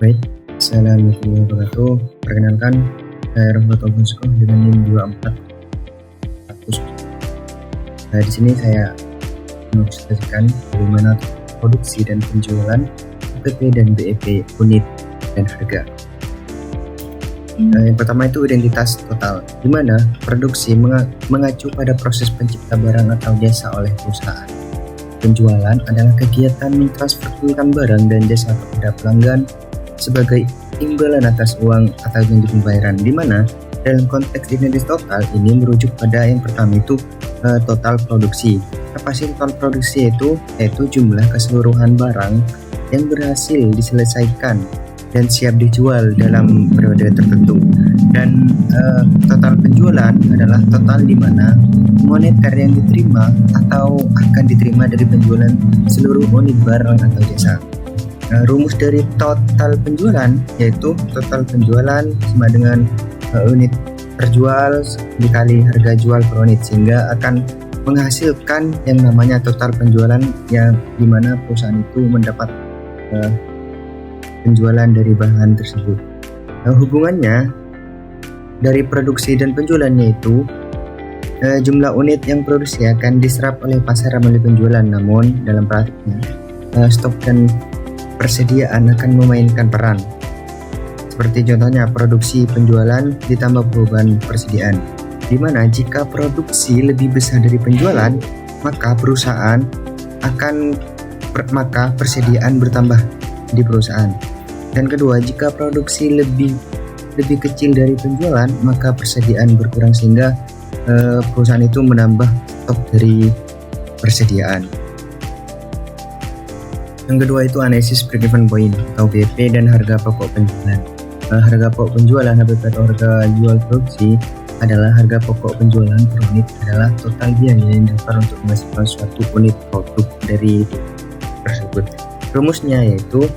Baik, assalamualaikum warahmatullahi wabarakatuh. Perkenalkan, saya Rahmat Ogunsko dengan NIM 24. Di sini saya menjelaskan bagaimana produksi dan penjualan HPP dan BEP unit dan harga. Yang pertama itu identitas total, di mana produksi mengacu pada proses pencipta barang atau jasa oleh perusahaan. Penjualan adalah kegiatan mentransferkan barang dan jasa kepada pelanggan sebagai imbalan atas uang atau janji pembayaran, di mana dalam konteks identitas total ini merujuk pada yang pertama itu total produksi. Apa sih total produksi yaitu jumlah keseluruhan barang yang berhasil diselesaikan dan siap dijual dalam periode tertentu. Dan total penjualan adalah total di mana moneter yang diterima atau akan diterima dari penjualan seluruh unit barang atau jasa. Rumus dari total penjualan yaitu total penjualan sama dengan unit terjual dikali harga jual per unit, sehingga akan menghasilkan yang namanya total penjualan, yang dimana perusahaan itu mendapat penjualan dari bahan tersebut. Hubungannya dari produksi dan penjualannya itu jumlah unit yang produksi akan diserap oleh pasar melalui penjualan, namun dalam praktiknya stok dan persediaan akan memainkan peran. Seperti contohnya produksi penjualan ditambah beban persediaan, di mana jika produksi lebih besar dari penjualan, maka persediaan bertambah di perusahaan. Dan kedua, jika produksi lebih kecil dari penjualan, maka persediaan berkurang, sehingga perusahaan itu menambah stok dari persediaan. Yang kedua itu analisis break-even point atau BP dan harga pokok penjualan. Harga pokok penjualan HPP atau harga jual produksi adalah harga pokok penjualan per unit, adalah total biaya yang diperlukan untuk menghasilkan suatu unit produk dari tersebut. Rumusnya yaitu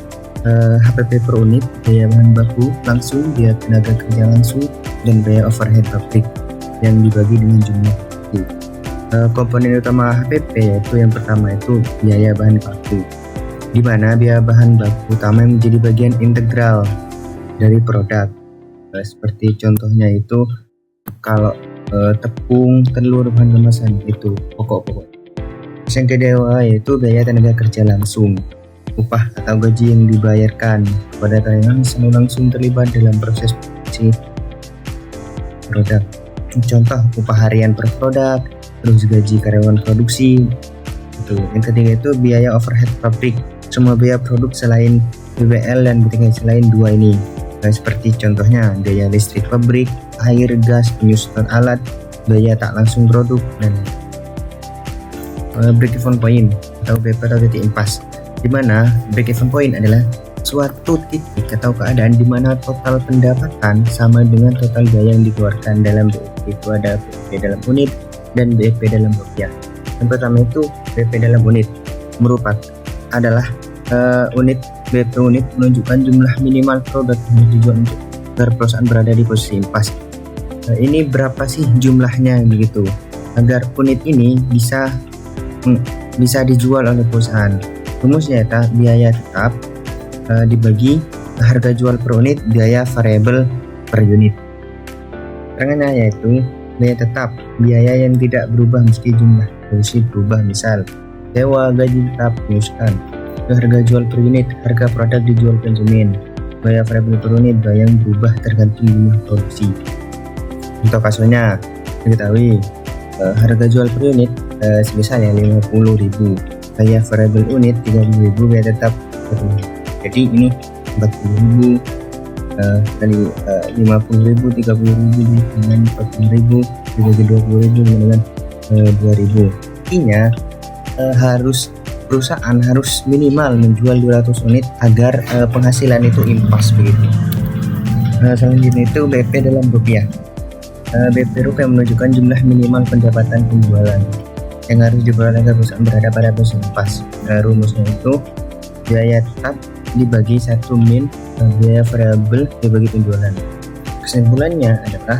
HPP per unit, biaya bahan baku langsung, biaya tenaga kerja langsung, dan biaya overhead pabrik yang dibagi dengan jumlah produksi. Komponen utama HPP yaitu yang pertama itu biaya bahan baku, di mana biaya bahan baku utama menjadi bagian integral dari produk. Seperti contohnya itu kalau tepung, telur, bahan kemasan itu pokok-pokok. Yang kedua yaitu biaya tenaga kerja langsung, upah atau gaji yang dibayarkan kepada karyawan yang langsung terlibat dalam proses produksi produk. Contoh upah harian per produk, terus gaji karyawan produksi. Yang ketiga itu biaya overhead pabrik, semua biaya produk selain BBL dan BTK selain dua ini. Seperti contohnya biaya listrik pabrik, air, gas, penyusutan alat, biaya tak langsung produk, dan break-even point atau BP atau titik impas, di mana break-even point adalah suatu titik atau keadaan di mana total pendapatan sama dengan total biaya yang dikeluarkan dalam BEP. Itu ada BEP dalam unit dan BEP dalam rupiah. Yang pertama itu BEP dalam unit adalah unit BEP unit menunjukkan jumlah minimal produk yang dijual untuk agar perusahaan berada di posisi impas. Ini berapa sih jumlahnya begitu agar unit ini bisa dijual oleh perusahaan. Rumusnya adalah biaya tetap dibagi harga jual per unit, biaya variabel per unit. Keterangannya yaitu biaya tetap, biaya yang tidak berubah meski jumlah produksi berubah, misal sewa, gaji tetap, penyusutan. Harga jual per unit, harga produk dijual konsumen. Biaya variabel per unit, biaya yang berubah tergantung jumlah produksi. Untuk kasusnya diketahui harga jual per unit sebesar 50.000, biaya variabel unit 30.000, biaya tetap 40.000. Jadi ini 40.000 kali 50.000, 30.000 dengan 40.000 dibagi 20.000 dengan 2.000. Artinya perusahaan harus minimal menjual 200 unit agar penghasilan itu impas begitu. Selanjutnya itu BP dalam rupiah. BP rupiah menunjukkan jumlah minimal pendapatan penjualan yang harus diperoleh agar perusahaan berada pada posisi impas. Rumusnya itu biaya tetap dibagi 1 min biaya variabel dibagi penjualan. Kesimpulannya adalah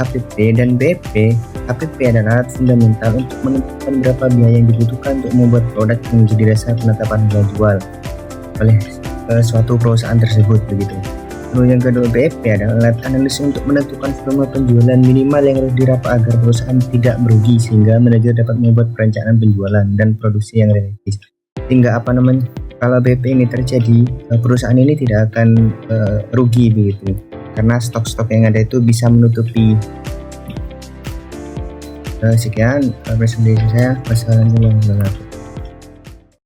HPP dan BP. HPP adalah alat fundamental untuk menentukan berapa biaya yang dibutuhkan untuk membuat produk yang menjadi dasar penetapan harga jual. Oleh suatu perusahaan tersebut begitu. Lalu yang kedua, BEP adalah alat analisis untuk menentukan volume penjualan minimal yang harus dirapat agar perusahaan tidak merugi, sehingga manajer dapat membuat perencanaan penjualan dan produksi yang realistis. Sehingga kalau BEP ini terjadi, perusahaan ini tidak akan rugi begitu, karena stok-stok yang ada itu bisa menutupi. Sekian presentasi saya. Wassalamualaikum warahmatullahi wabarakatuh.